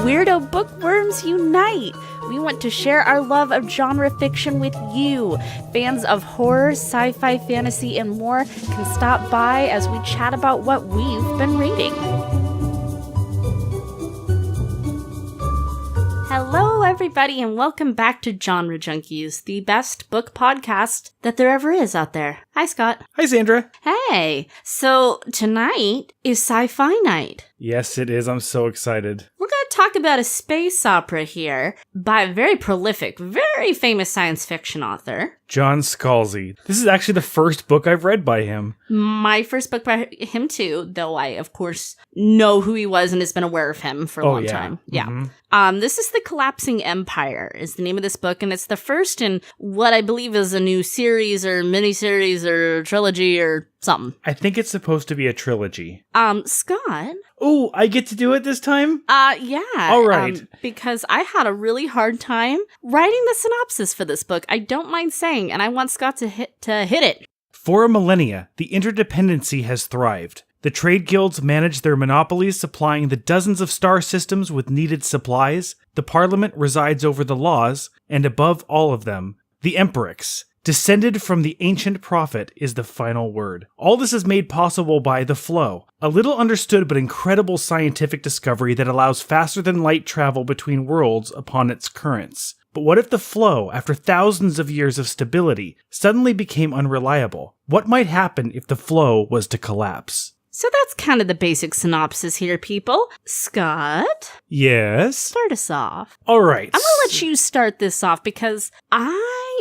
Weirdo bookworms unite! We want to share our love of genre fiction with you. Fans of horror, sci-fi, fantasy, and more can stop by as we chat about what we've been reading. Hello, everybody, and welcome back to Genre Junkies, the best book podcast that there ever is out there. Hi, Scott. Hi, Sandra. Hey. So tonight is Sci-Fi night. Yes, it is. I'm so excited. We're going to talk about a space opera here by a very prolific, very famous science fiction author. John Scalzi. This is actually the first book I've read by him. My first book by him, too, though I, of course, know who he was and has been aware of him for a long time. Yeah. Mm-hmm. This is The Collapsing Empire is the name of this book, and it's the first in what I believe is a new series or miniseries or trilogy or something. I think it's supposed to be a trilogy. Scott? Oh, I get to do it this time? Yeah. All right. Because I had a really hard time writing the synopsis for this book. I don't mind saying, and I want Scott to hit it. For a millennia, the Interdependancy has thrived. The trade guilds manage their monopolies, supplying the dozens of star systems with needed supplies. The Parliament resides over the laws, and above all of them, the Emperix. Descended from the ancient prophet is the final word. All this is made possible by the flow, a little understood but incredible scientific discovery that allows faster than light travel between worlds upon its currents. But what if the flow, after thousands of years of stability, suddenly became unreliable? What might happen if the flow was to collapse? So that's kind of the basic synopsis here, people. Scott? Yes? Start us off. All right. I'm going to let you start this off because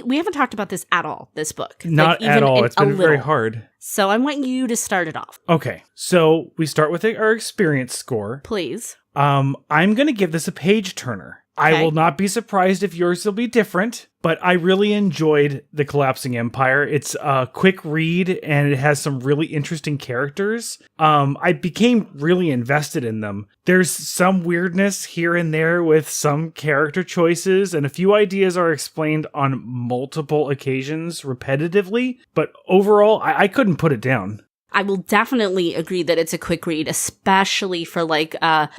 we haven't talked about this at all, this book. Not at all. It's been very hard. So I want you to start it off. Okay. So we start with our experience score. Please. I'm going to give this a page turner. Okay. I will not be surprised if yours will be different, but I really enjoyed The Collapsing Empire. It's a quick read, and it has some really interesting characters. I became really invested in them. There's some weirdness here and there with some character choices, and a few ideas are explained on multiple occasions repetitively, but overall, I couldn't put it down. I will definitely agree that it's a quick read, especially for like a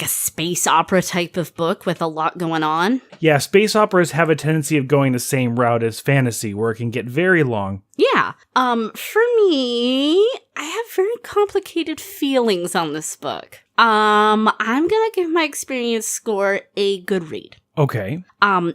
space opera type of book with a lot going on. Yeah, space operas have a tendency of going the same route as fantasy, where it can get very long. Yeah. For me, I have very complicated feelings on this book. I'm gonna give my experience score a good read. Okay.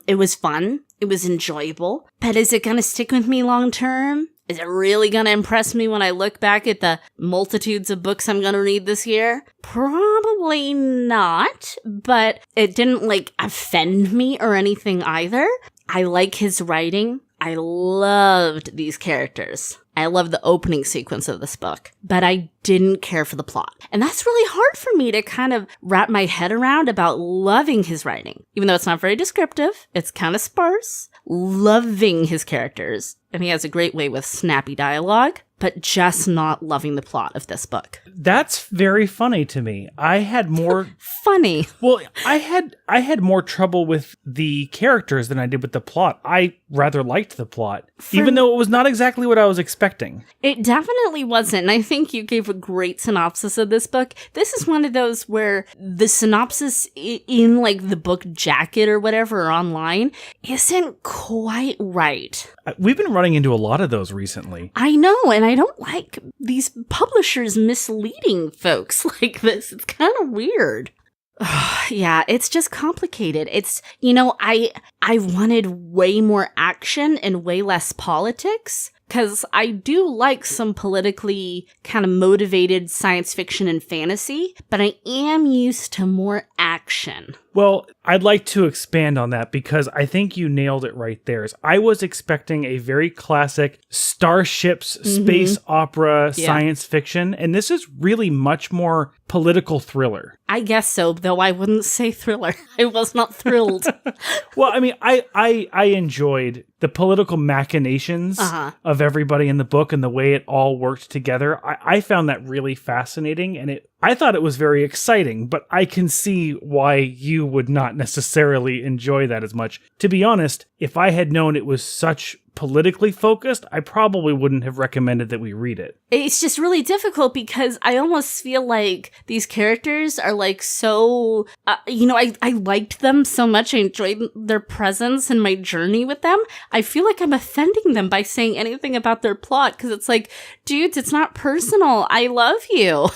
It was fun. It was enjoyable. But is it gonna stick with me long term? Is it really going to impress me when I look back at the multitudes of books I'm going to read this year? Probably not, but it didn't, offend me or anything either. I like his writing. I loved these characters. I love the opening sequence of this book, but I didn't care for the plot. And that's really hard for me to kind of wrap my head around about loving his writing. Even though it's not very descriptive, it's kind of sparse, loving his characters. And he has a great way with snappy dialogue, but just not loving the plot of this book. That's very funny to me. I had more... Funny? Well, I had more trouble with the characters than I did with the plot. I rather liked the plot, even though it was not exactly what I was expecting. It definitely wasn't, and I think you gave a great synopsis of this book. This is one of those where the synopsis in, the book jacket or whatever or online isn't quite right. We've been running into a lot of those recently. I know, and I don't like these publishers misleading folks like this. It's kind of weird. Yeah, it's just complicated. It's, I wanted way more action and way less politics. Because I do like some politically kind of motivated science fiction and fantasy, but I am used to more action. Well, I'd like to expand on that because I think you nailed it right there. I was expecting a very classic starships, space opera, science fiction, and this is really much more political thriller. I guess so, though I wouldn't say thriller. I was not thrilled. Well, I mean, I enjoyed the political machinations of everybody in the book and the way it all worked together. I found that really fascinating, and I thought it was very exciting, but I can see why you would not necessarily enjoy that as much. To be honest, if I had known it was such politically focused, I probably wouldn't have recommended that we read it. It's just really difficult because I almost feel like these characters are like so, I liked them so much. I enjoyed their presence and my journey with them. I feel like I'm offending them by saying anything about their plot because it's like, dudes, it's not personal. I love you.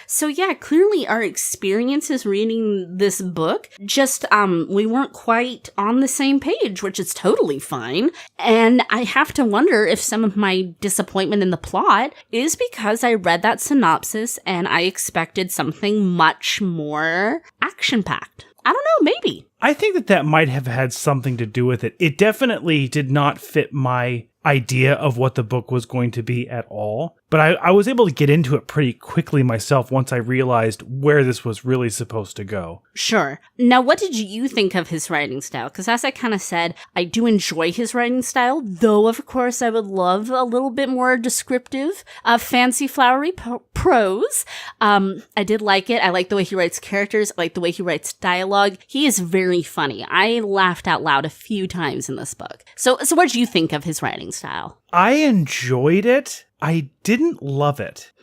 So yeah, clearly our experiences reading this book, just, we weren't quite on the same page, which is totally fine. And I have to wonder if some of my disappointment in the plot is because I read that synopsis and I expected something much more action-packed. I don't know, maybe. I think that might have had something to do with it. It definitely did not fit my idea of what the book was going to be at all. But I was able to get into it pretty quickly myself once I realized where this was really supposed to go. Sure. Now, what did you think of his writing style? Because as I kind of said, I do enjoy his writing style, though, of course, I would love a little bit more descriptive, fancy, flowery prose. I did like it. I like the way he writes characters. I like the way he writes dialogue. He is very funny. I laughed out loud a few times in this book. So what did you think of his writing style? I enjoyed it. I didn't love it.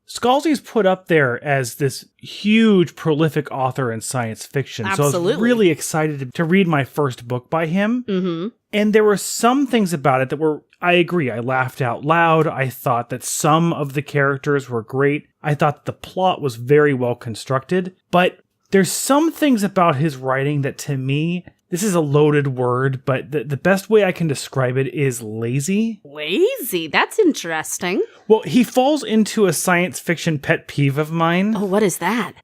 Scalzi's put up there as this huge, prolific author in science fiction. Absolutely. So I was really excited to read my first book by him. Mm-hmm. And there were some things about it that were, I agree, I laughed out loud. I thought that some of the characters were great. I thought the plot was very well constructed. But there's some things about his writing that, to me, this is a loaded word, but the best way I can describe it is lazy. Lazy? That's interesting. Well, he falls into a science fiction pet peeve of mine. Oh, what is that?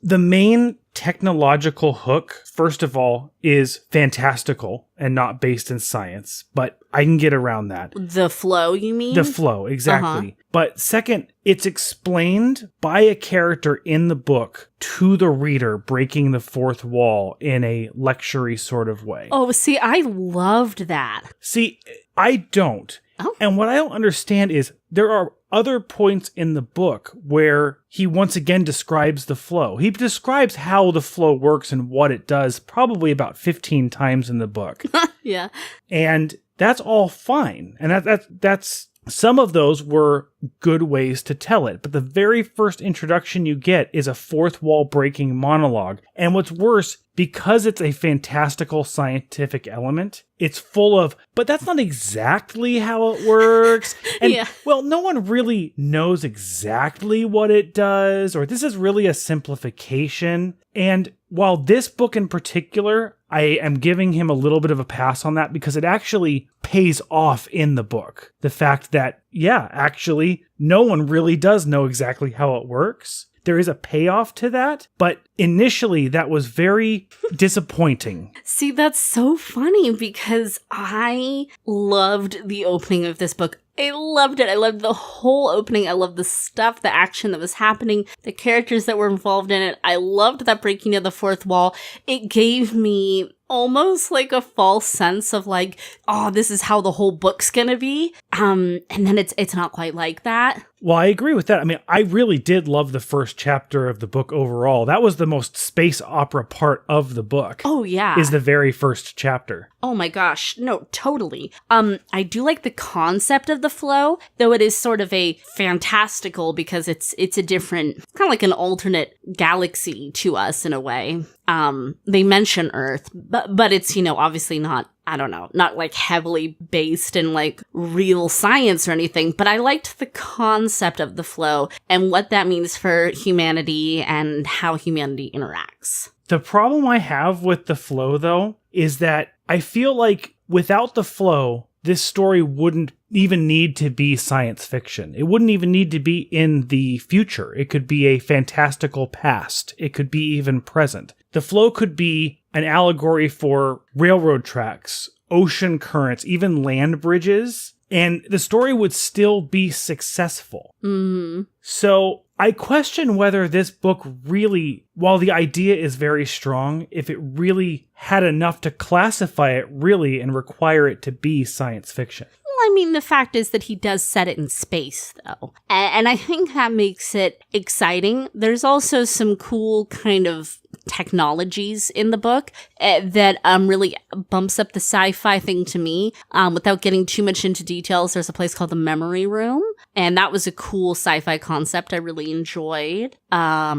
The main technological hook, first of all, is fantastical and not based in science, but I can get around that. The flow, you mean? The flow, exactly. Uh-huh. But second, it's explained by a character in the book to the reader, breaking the fourth wall in a lecture-y sort of way. Oh, see, I loved that. See, I don't. Oh. And what I don't understand is there are other points in the book where he once again describes the flow. He describes how the flow works and what it does probably about 15 times in the book. Yeah. And that's all fine. And that's some of those were good ways to tell it. But the very first introduction you get is a fourth wall breaking monologue. And what's worse, because it's a fantastical scientific element, it's full of, but that's not exactly how it works. And, yeah. Well, no one really knows exactly what it does, or this is really a simplification. And while this book in particular, I am giving him a little bit of a pass on that because it actually pays off in the book. The fact that, yeah, actually, no one really does know exactly how it works. There is a payoff to that, but initially that was very disappointing. See, that's so funny because I loved the opening of this book. I loved it. I loved the whole opening. I loved the stuff, the action that was happening, the characters that were involved in it. I loved that breaking of the fourth wall. It gave me almost like a false sense of like, oh, this is how the whole book's gonna be. And then it's not quite like that. Well, I agree with that. I mean, I really did love the first chapter of the book overall. That was the most space opera part of the book. Oh, yeah. Is the very first chapter. Oh my gosh. No, totally. I do like the concept of the flow, though it is sort of a fantastical because it's a different, kind of like an alternate galaxy to us in a way. They mention Earth, but it's, obviously not, I don't know, not like heavily based in like real science or anything, but I liked the concept of the flow and what that means for humanity and how humanity interacts. The problem I have with the flow, though, is that I feel like without the flow, this story wouldn't even need to be science fiction. It wouldn't even need to be in the future. It could be a fantastical past. It could be even present. The flow could be an allegory for railroad tracks, ocean currents, even land bridges, and the story would still be successful. Mm-hmm. So I question whether this book really, while the idea is very strong, if it really had enough to classify it really and require it to be science fiction. Well, I mean, the fact is that he does set it in space, though. And I think that makes it exciting. There's also some cool kind of technologies in the book that really bumps up the sci-fi thing to me. Without getting too much into details, there's a place called the Memory Room, and that was a cool sci-fi concept I really enjoyed. I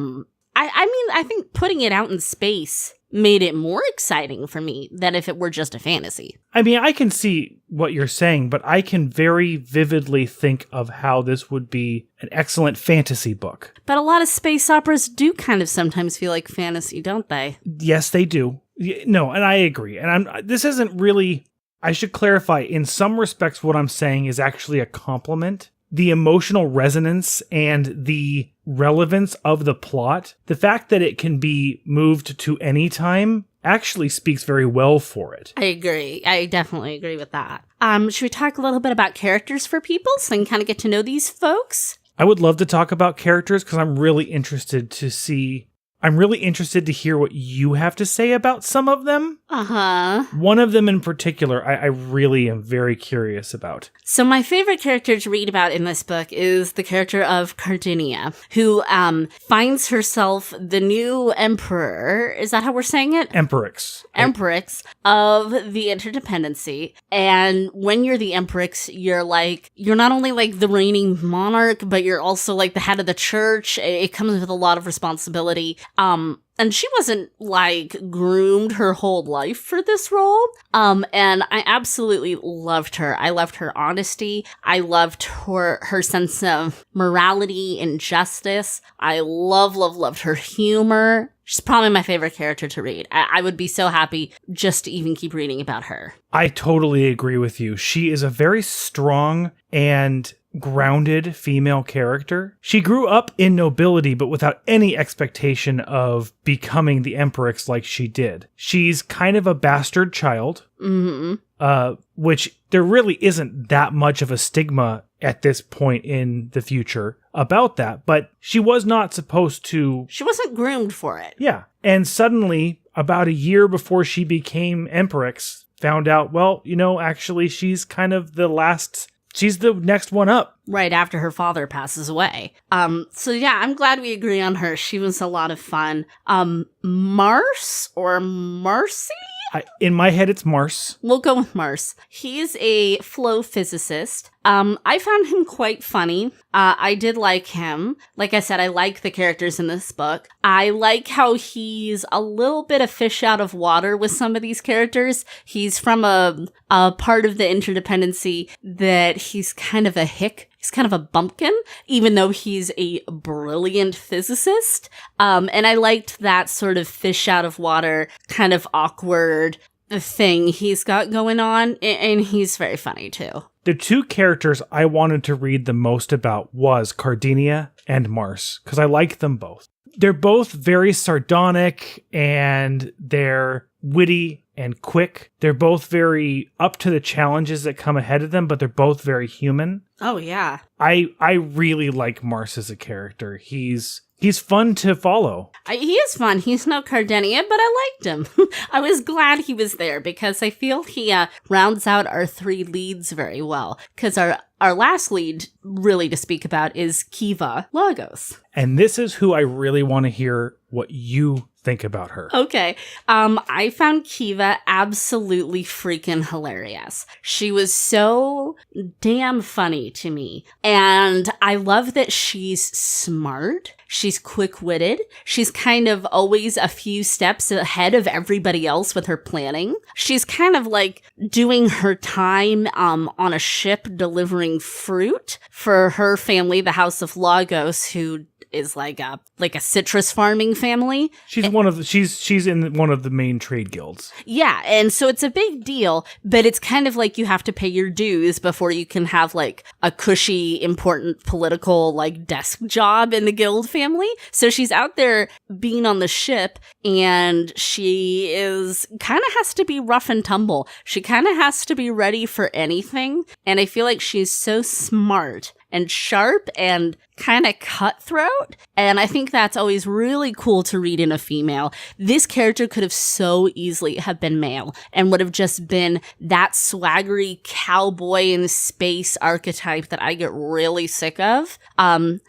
mean, I think putting it out in space made it more exciting for me than if it were just a fantasy. I mean, I can see what you're saying, but I can very vividly think of how this would be an excellent fantasy book. But a lot of space operas do kind of sometimes feel like fantasy, don't they? Yes, they do. No, and I agree. And this isn't really, I should clarify, in some respects what I'm saying is actually a compliment. The emotional resonance and the relevance of the plot, the fact that it can be moved to any time actually speaks very well for it. I agree. I definitely agree with that. Should we talk a little bit about characters for people so they can kind of get to know these folks? I would love to talk about characters because I'm really interested to hear what you have to say about some of them. Uh-huh. One of them in particular, I really am very curious about. So my favorite character to read about in this book is the character of Cardinia, who finds herself the new emperor. Is that how we're saying it? Emperix. Emperix of the Interdependancy. And when you're the Emperix, you're not only like the reigning monarch, but you're also like the head of the church. It comes with a lot of responsibility. And she wasn't like groomed her whole life for this role. And I absolutely loved her. I loved her honesty. I loved her sense of morality and justice. I loved her humor. She's probably my favorite character to read. I would be so happy just to even keep reading about her. I totally agree with you. She is a very strong and grounded female character. She grew up in nobility, but without any expectation of becoming the Emperix like she did. She's kind of a bastard child, which there really isn't that much of a stigma at this point in the future about that, but she was not supposed to... She wasn't groomed for it. Yeah. And suddenly, about a year before she became Emperix, found out, well, actually she's kind of she's the next one up. Right after her father passes away. So yeah, I'm glad we agree on her. She was a lot of fun. Mars or Marcy? In my head, it's Mars. We'll go with Mars. He's a flow physicist. I found him quite funny. I did like him. Like I said, I like the characters in this book. I like how he's a little bit of fish out of water with some of these characters. He's from a part of the Interdependancy that he's kind of a hick. He's kind of a bumpkin, even though he's a brilliant physicist. And I liked that sort of fish out of water, kind of awkward thing he's got going on. And he's very funny, too. The two characters I wanted to read the most about was Cardinia and Mars, because I like them both. They're both very sardonic, and they're witty and quick. They're both very up to the challenges that come ahead of them, but they're both very human. Oh, yeah. I really like Mars as a character. He's fun to follow. He is fun. He's no Cardinia, but I liked him. I was glad he was there because I feel he rounds out our three leads very well. Because our last lead, really to speak about, is Kiva Lagos. And this is who I really want to hear what you think about her. Okay. I found Kiva absolutely freaking hilarious. She was so damn funny to me. And I love that she's smart. She's quick-witted. She's kind of always a few steps ahead of everybody else with her planning. She's kind of like doing her time on a ship delivering fruit for her family, the House of Lagos, who is like a citrus farming family. She's in one of the main trade guilds. Yeah, and so it's a big deal, but it's kind of like you have to pay your dues before you can have like a cushy, important political like desk job in the guild family. So she's out there being on the ship, and she kind of has to be rough and tumble. She kind of has to be ready for anything, and I feel like she's so smart and sharp and kind of cutthroat. And I think that's always really cool to read in a female. This character could have so easily have been male and would have just been that swaggery cowboy in space archetype that I get really sick of.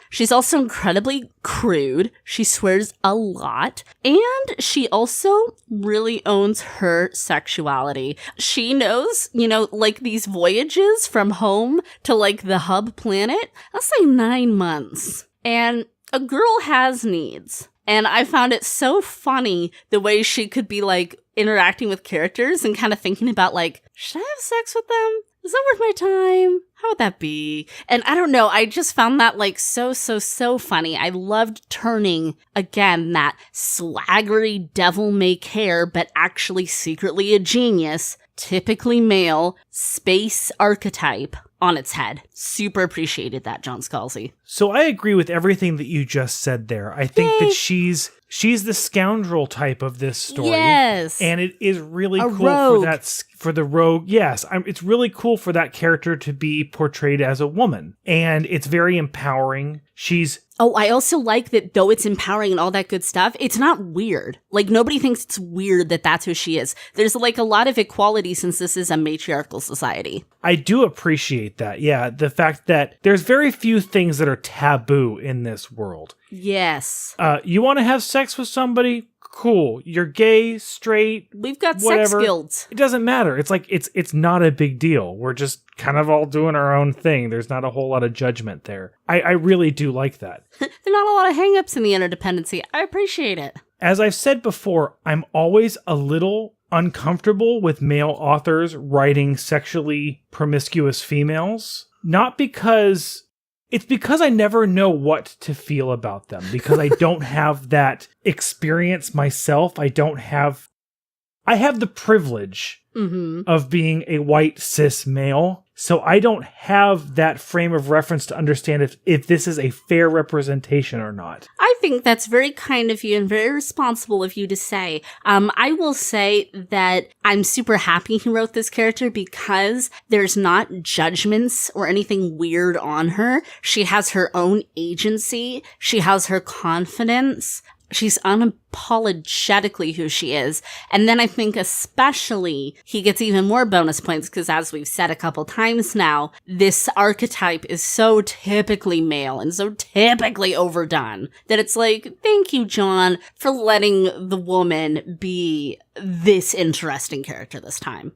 She's also incredibly crude. She swears a lot. And she also really owns her sexuality. She knows, like these voyages from home to like the hub planet, that's like 9 months. And a girl has needs. And I found it so funny the way she could be like interacting with characters and kind of thinking about like, should I have sex with them? Is that worth my time? How would that be? And I don't know, I just found that like so funny. I loved turning, again, that swaggery devil may care, but actually secretly a genius, typically male, space archetype on its head. Super appreciated that, John Scalzi. So I agree with everything that you just said there. I think that she's the scoundrel type of this story. Yes. And it is really cool rogue. for the rogue. Yes. It's really cool for that character to be portrayed as a woman. And it's very empowering. Oh, I also like that though it's empowering and all that good stuff, it's not weird. Like, nobody thinks it's weird that that's who she is. There's like a lot of equality since this is a matriarchal society. I do appreciate that. Yeah. The fact that there's very few things that are taboo in this world. Yes. You want to have sex with somebody? Cool. You're gay, straight. We've got whatever. sex guilds. It doesn't matter. It's like, it's not a big deal. We're just kind of all doing our own thing. There's not a whole lot of judgment there. I really do like that. There are not a lot of hang-ups in the Interdependency. I appreciate it. As I've said before, I'm always a little uncomfortable with male authors writing sexually promiscuous females. Not because... It's because I never know what to feel about them, because I don't have that experience myself. I have the privilege of being a white cis male, so I don't have that frame of reference to understand if this is a fair representation or not. I think that's very kind of you and very responsible of you to say. I will say that I'm super happy he wrote this character because there's not judgments or anything weird on her. She has her own agency. She has her confidence. She's unapologetically who she is. And then I think especially he gets even more bonus points because, as we've said a couple times now, this archetype is so typically male and so typically overdone that it's like, thank you, John, for letting the woman be this interesting character this time.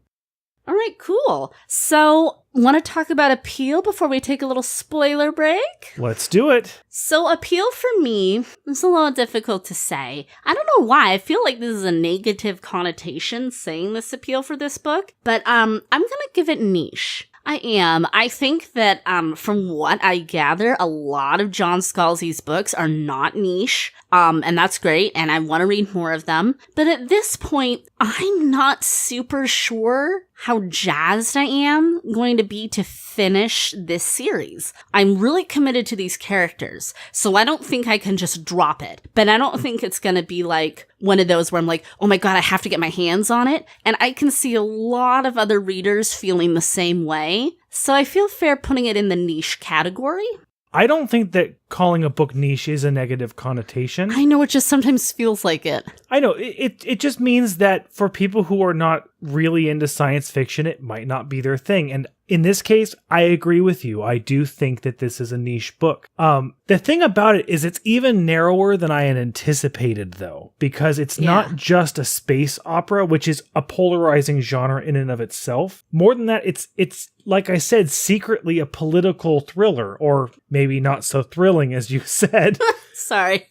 All right, cool. So, want to talk about appeal before we take a little spoiler break? Let's do it. So, appeal for me is a little difficult to say. I don't know why. I feel like this is a negative connotation saying this appeal for this book, but I'm going to give it niche. I am. I think that from what I gather, a lot of John Scalzi's books are not niche, and that's great, and I want to read more of them. But at this point, I'm not super sure how jazzed I am going to be to finish this series. I'm really committed to these characters, so I don't think I can just drop it. But I don't think it's going to be like one of those where I'm like, oh my god, I have to get my hands on it. And I can see a lot of other readers feeling the same way. So I feel fair putting it in the niche category. I don't think that calling a book niche is a negative connotation. I know, it just sometimes feels like it. I know, it just means that for people who are not really into science fiction, it might not be their thing. And in this case, I agree with you. I do think that this is a niche book. The thing about it is it's even narrower than I had anticipated, though, because it's not just a space opera, which is a polarizing genre in and of itself. More than that, it's like I said, secretly a political thriller, or maybe not so thrilling as you said. Sorry.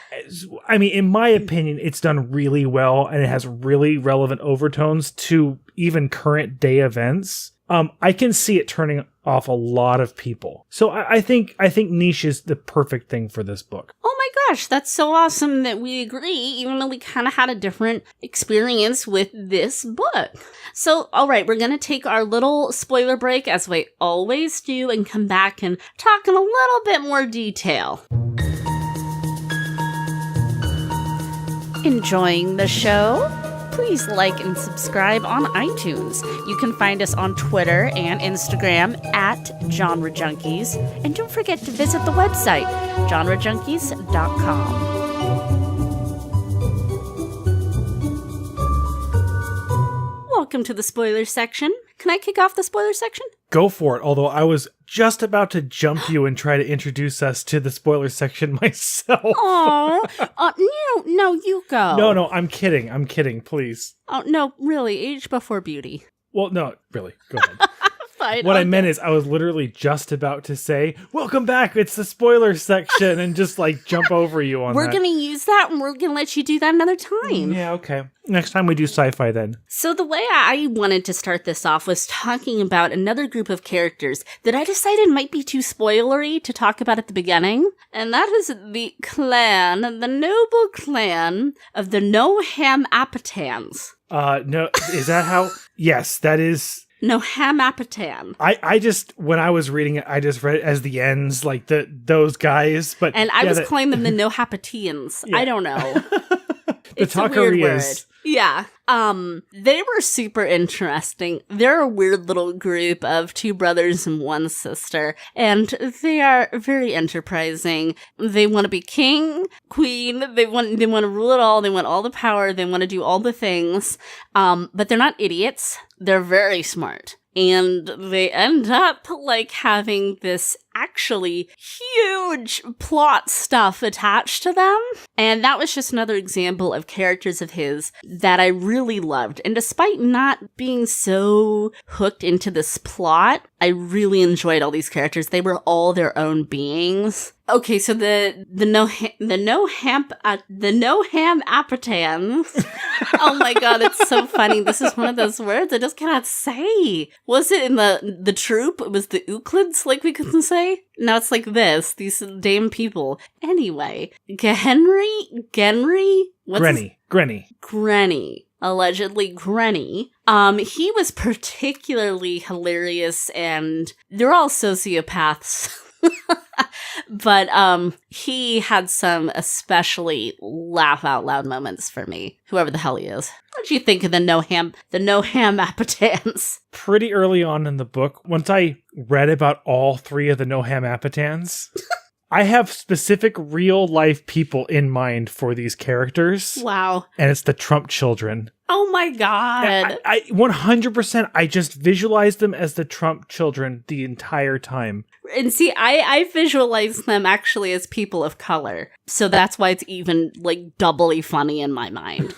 I mean, in my opinion, it's done really well, and it has really relevant overtones to even current day events. I can see it turning off a lot of people. So I think niche is the perfect thing for this book. Oh my gosh, that's so awesome that we agree, even though we kind of had a different experience with this book. So, all right, we're going to take our little spoiler break, as we always do, and come back and talk in a little bit more detail. Enjoying the show? please like and subscribe on iTunes. You can find us on Twitter and Instagram at Genre Junkies. And don't forget to visit the website, genrejunkies.com. Welcome to the spoiler section. Can I kick off the spoiler section? Go for it, although I was just about to jump you and try to introduce us to the spoiler section myself. Oh, no, you go. No, I'm kidding, please. Oh, no, really, age before beauty. Well, no, really, go ahead. Fine, What I okay. meant is I was literally just about to say, welcome back, it's the spoiler section, and just like jump over you on We're that. going to use that, and we're going to let you do that another time. Yeah, okay. Next time we do sci-fi then. So the way I wanted to start this off was talking about another group of characters that I decided might be too spoilery to talk about at the beginning, and that is the noble clan of the No-Ham-Apatans. No, is that how? Yes, that is... No-Ham-Apatan. I just, when I was reading it, I just read it as the ends, like those guys, but... And I yeah, was calling them the No-Hapatians. Yeah. I don't know. It's a weird Takarias. word. Yeah. They were super interesting. They're a weird little group of two brothers and one sister, and they are very enterprising. They want to be king, queen, they want to rule it all, they want all the power, they want to do all the things. But they're not idiots. They're very smart. And they end up, like, having this actually huge plot stuff attached to them. And that was just another example of characters of his that I really loved. And despite not being so hooked into this plot, I really enjoyed all these characters. They were all their own beings. Okay, so the No-Ham-Apatans. Oh my god, it's so funny. This is one of those words I just cannot say. Was it in the troop? It was the Euclids, like we couldn't say? Now it's like this. These damn people. Anyway, Grenny? Allegedly Grenny. He was particularly hilarious, and they're all sociopaths. But he had some especially laugh out loud moments for me, whoever the hell he is. What did you think of the No-Ham-Apatans? Pretty early on in the book, once I read about all three of the No-Ham-Apatans, I have specific real-life people in mind for these characters. Wow. And it's the Trump children. Oh my god. I 100%, I just visualized them as the Trump children the entire time. And see, I visualize them actually as people of color. So that's why it's even, like, doubly funny in my mind.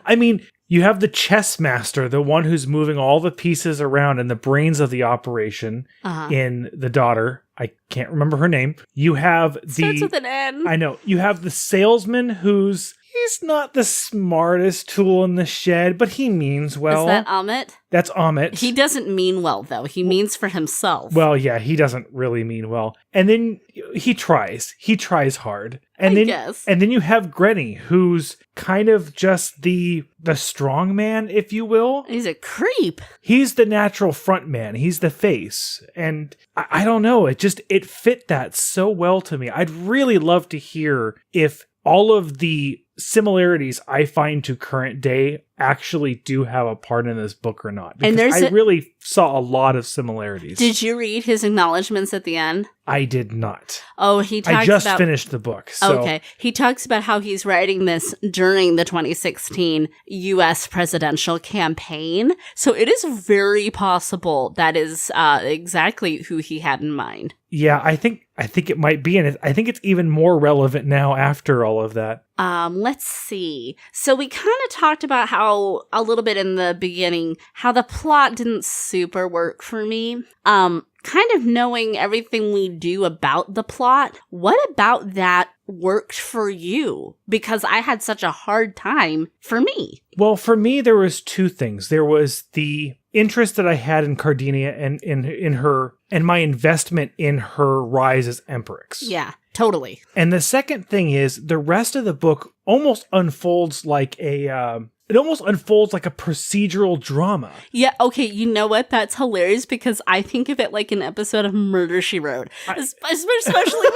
I mean, you have the chess master, the one who's moving all the pieces around and the brains of the operation in the daughter. I can't remember her name. You have Starts with an N. I know. You have the salesman who's... He's not the smartest tool in the shed, but he means well. Is that Amit? That's Amit. He doesn't mean well, though. He means for himself. Well, yeah, he doesn't really mean well. And then he tries. He tries hard. And I guess. And then you have Grenny, who's kind of just the strong man, if you will. He's a creep. He's the natural front man. He's the face. And I don't know. It fit that so well to me. I'd really love to hear if all of the similarities I find to current day actually do have a part in this book or not. Because I really saw a lot of similarities. Did you read his acknowledgments at the end? I did not. Oh, he talks about... I just finished the book. So. Okay. He talks about how he's writing this during the 2016 U.S. presidential campaign. So it is very possible that is exactly who he had in mind. Yeah, I think it might be, and I think it's even more relevant now after all of that. Let's see. So we kind of talked about how, a little bit in the beginning, how the plot didn't super work for me. Kind of knowing everything we do about the plot, what about that worked for you? Because I had such a hard time for me. Well, for me, there was two things. There was the interest that I had in Cardinia and in her, and my investment in her rise as Emperix. Yeah, totally. And the second thing is the rest of the book almost unfolds like a procedural drama. Yeah, okay, you know what? That's hilarious because I think of it like an episode of Murder, She Wrote. Especially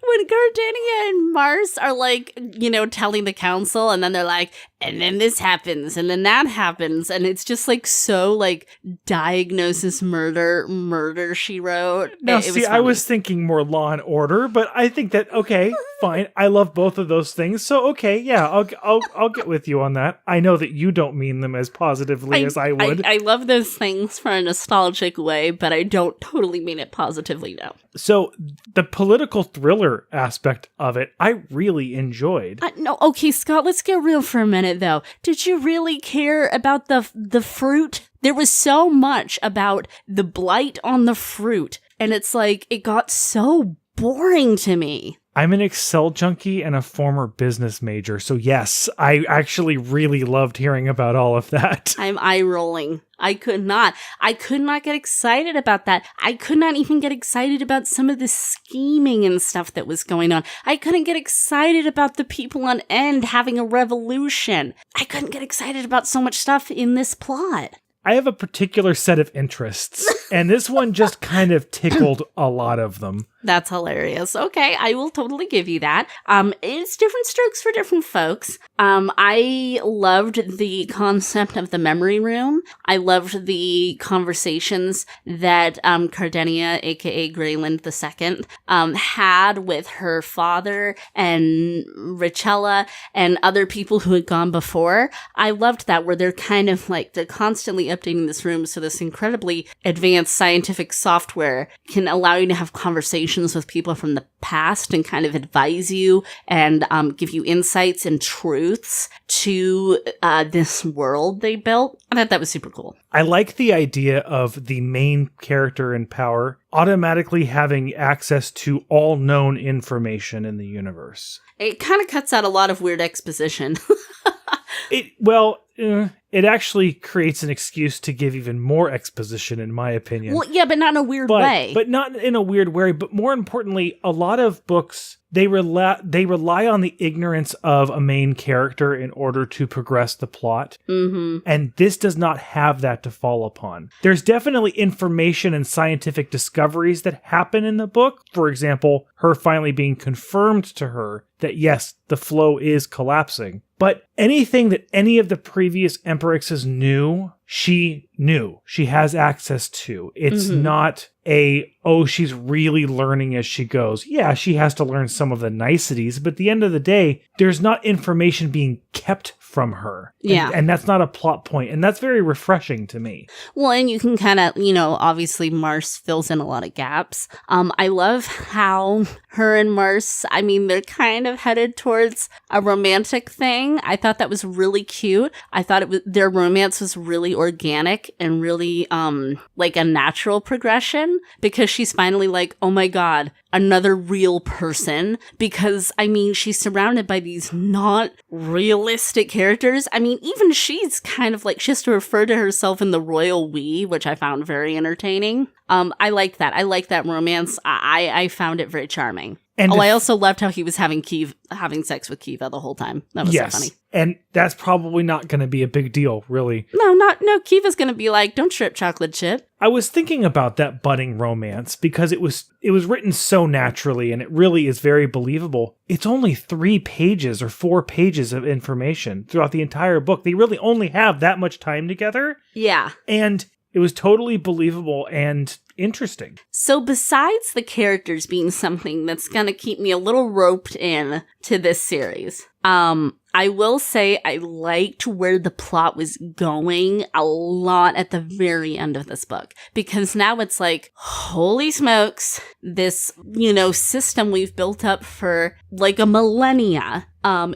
when Gardenia and Mars are like, telling the council, and then they're like, and then this happens, and then that happens, and it's just like so like diagnosis murder she wrote. Now, see, I was thinking more Law and Order, but I think that okay, fine. I love both of those things, so okay, yeah, I'll get with you on that. I know that you don't mean them as positively as I would. I love those things for a nostalgic way, but I don't totally mean it positively now. So the political thriller aspect of it, I really enjoyed. No, okay, Scott, let's get real for a minute, though. Did you really care about the fruit? There was so much about the blight on the fruit, and it's like, it got so boring to me. I'm an Excel junkie and a former business major, so yes, I actually really loved hearing about all of that. I'm eye-rolling. I could not get excited about that. I could not even get excited about some of the scheming and stuff that was going on. I couldn't get excited about the people on End having a revolution. I couldn't get excited about so much stuff in this plot. I have a particular set of interests, and this one just kind of tickled a lot of them. That's hilarious. Okay, I will totally give you that. It's different strokes for different folks. I loved the concept of the memory room. I loved the conversations that Cardenia, aka Greyland II, had with her father and Richella and other people who had gone before. I loved that, where they're kind of like, they're constantly updating this room, so this incredibly advanced scientific software can allow you to have conversations with people from the past and kind of advise you and give you insights and truths to this world they built. I thought that was super cool. I like the idea of the main character in power automatically having access to all known information in the universe. It kind of cuts out a lot of weird exposition. It actually creates an excuse to give even more exposition, in my opinion. Well, yeah, but not in a weird way. But not in a weird way. But more importantly, a lot of books, they rely on the ignorance of a main character in order to progress the plot. Mm-hmm. And this does not have that to fall upon. There's definitely information and scientific discoveries that happen in the book. For example, her finally being confirmed to her that yes, the flow is collapsing. But anything that any of the previous Emperixes knew, she knew. She has access to. It's not she's really learning as she goes. Yeah, she has to learn some of the niceties, but at the end of the day, there's not information being kept from her. Yeah. And that's not a plot point, and that's very refreshing to me. Well, and you can kind of, obviously Mars fills in a lot of gaps. I love how her and Mars, they're kind of headed towards a romantic thing. I thought that was really cute. I thought their romance was really organic and really, like a natural progression, because she's finally like, oh my God, another real person, because she's surrounded by these not realistic characters. Even she's kind of like, she has to refer to herself in the royal we, which I found very entertaining. I like that. I like that romance. I found it very charming. And I also loved how he was having sex with Kiva the whole time. That was so funny. And that's probably not going to be a big deal, really. No, Kiva's going to be like, don't trip, chocolate chip. I was thinking about that budding romance because it was written so naturally, and it really is very believable. It's only 3 pages or 4 pages of information throughout the entire book. They really only have that much time together. Yeah. And it was totally believable and interesting. So besides the characters being something that's going to keep me a little roped in to this series, I will say I liked where the plot was going a lot at the very end of this book, because now it's like, holy smokes, this, system we've built up for like a millennia,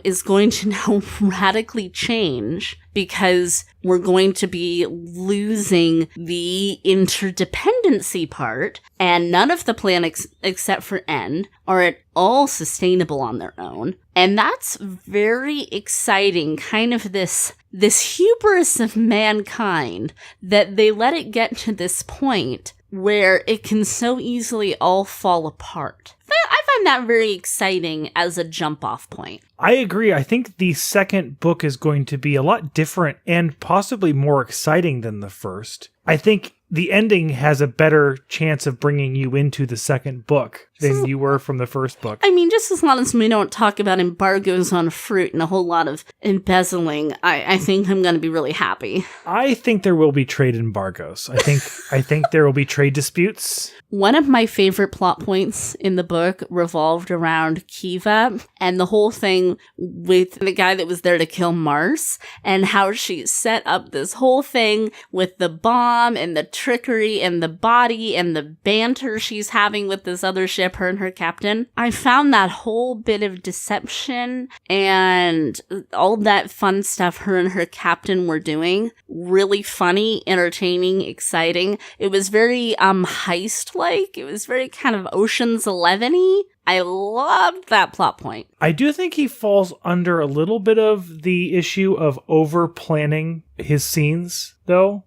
is going to now radically change, because we're going to be losing the interdependency part, and none of the planets except for N are at all sustainable on their own. And that's very exciting, kind of this hubris of mankind, that they let it get to this point where it can so easily all fall apart. I find that very exciting as a jump-off point. I agree. I think the second book is going to be a lot different and possibly more exciting than the first. I think the ending has a better chance of bringing you into the second book than you were from the first book. I mean, just as long as we don't talk about embargoes on fruit and a whole lot of embezzling, I think I'm going to be really happy. I think there will be trade embargoes. I think there will be trade disputes. One of my favorite plot points in the book revolved around Kiva and the whole thing with the guy that was there to kill Mars and how she set up this whole thing with the bomb and the trickery and the body and the banter she's having with this other ship, her and her captain. I found that whole bit of deception and all that fun stuff her and her captain were doing really funny, entertaining, exciting. It was very heist-like. It was very kind of Ocean's 11-y. I loved that plot point. I do think he falls under a little bit of the issue of over-planning his scenes, though.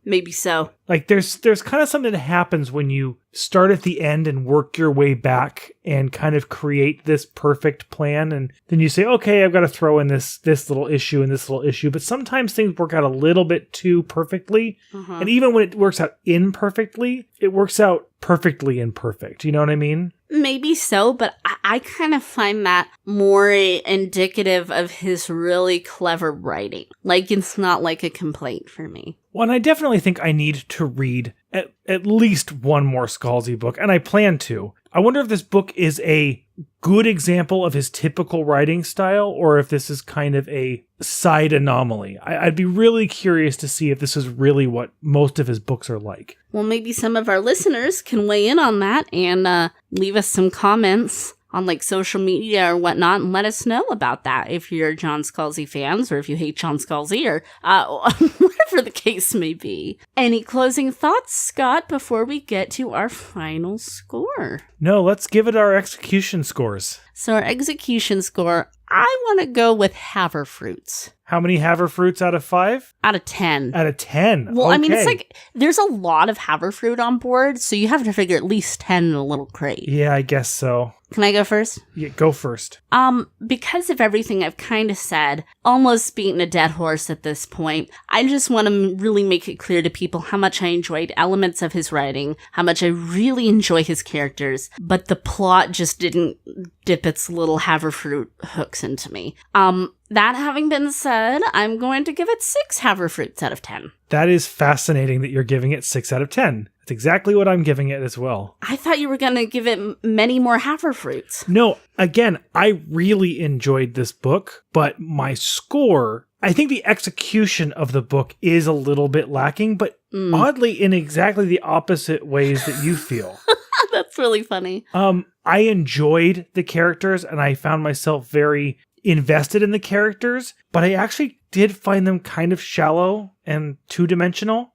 Maybe so. Like, there's kind of something that happens when you start at the end and work your way back and kind of create this perfect plan, and then you say, okay, I've got to throw in this little issue and this little issue, but sometimes things work out a little bit too perfectly, and even when it works out imperfectly, it works out perfectly imperfect. You know what I mean? Maybe so, but I kind of find that more indicative of his really clever writing. Like, it's not like a complaint for me. Well, and I definitely think I need to read at least one more Scalzi book, and I plan to. I wonder if this book is a good example of his typical writing style, or if this is kind of a side anomaly. I'd be really curious to see if this is really what most of his books are like. Well, maybe some of our listeners can weigh in on that and leave us some comments on like social media or whatnot and let us know about that if you're John Scalzi fans or if you hate John Scalzi or whatever the case may be. Any closing thoughts, Scott, before we get to our final score? No, let's give it our execution scores. So our execution score, I want to go with Haverfruits. How many Haverfruits out of 5? Out of 10. Out of 10. Well, okay. I mean, it's like there's a lot of Haverfruit on board, so you have to figure at least 10 in a little crate. Yeah, I guess so. Can I go first? Yeah, go first. Because of everything I've kind of said, almost beating a dead horse at this point, I just want to really make it clear to people how much I enjoyed elements of his writing, how much I really enjoy his characters, but the plot just didn't dip its little Haverfruit hooks into me. That having been said, I'm going to give it 6 Haverfruits out of 10. That is fascinating that you're giving it 6 out of 10. That's exactly what I'm giving it as well. I thought you were going to give it many more Haverfruits. No, again, I really enjoyed this book, but my score, I think the execution of the book is a little bit lacking, but oddly in exactly the opposite ways that you feel. That's really funny. I enjoyed the characters and I found myself very invested in the characters, but I actually did find them kind of shallow and two-dimensional.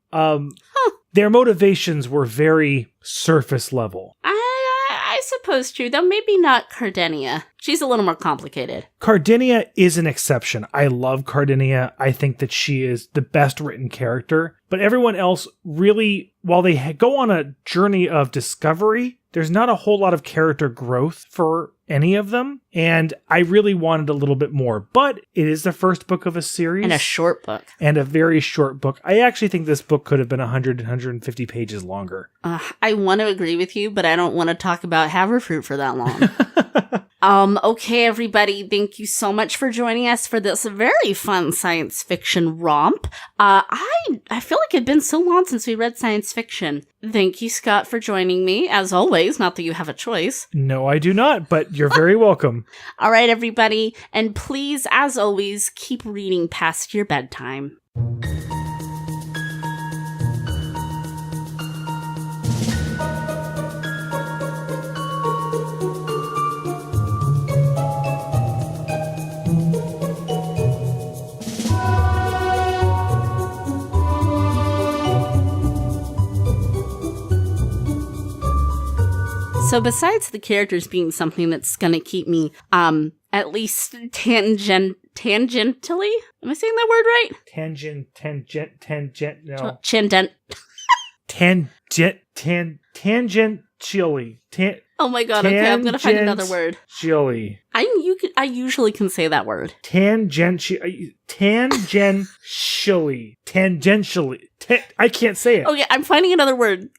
Their motivations were very surface level. I suppose true, though maybe not Cardenia. She's a little more complicated. Cardinia is an exception. I love Cardinia. I think that she is the best written character. But everyone else really, while they go on a journey of discovery, there's not a whole lot of character growth for any of them. And I really wanted a little bit more. But it is the first book of a series. And a short book. And a very short book. I actually think this book could have been 100 to 150 pages longer. I want to agree with you, but I don't want to talk about Haverfruit for that long. Okay, everybody, thank you so much for joining us for this very fun science fiction romp. I feel like it's been so long since we read science fiction. Thank you, Scott, for joining me, as always. Not that you have a choice. No, I do not, but you're very welcome. All right, everybody, and please, as always, keep reading past your bedtime. So besides the characters being something that's going to keep me, at least tangentially, am I saying that word right? Tangentially. Oh my god, okay, I'm going to find another word. Tangentially. I'm I usually can say that word. Tangentially. I can't say it. Okay, I'm finding another word.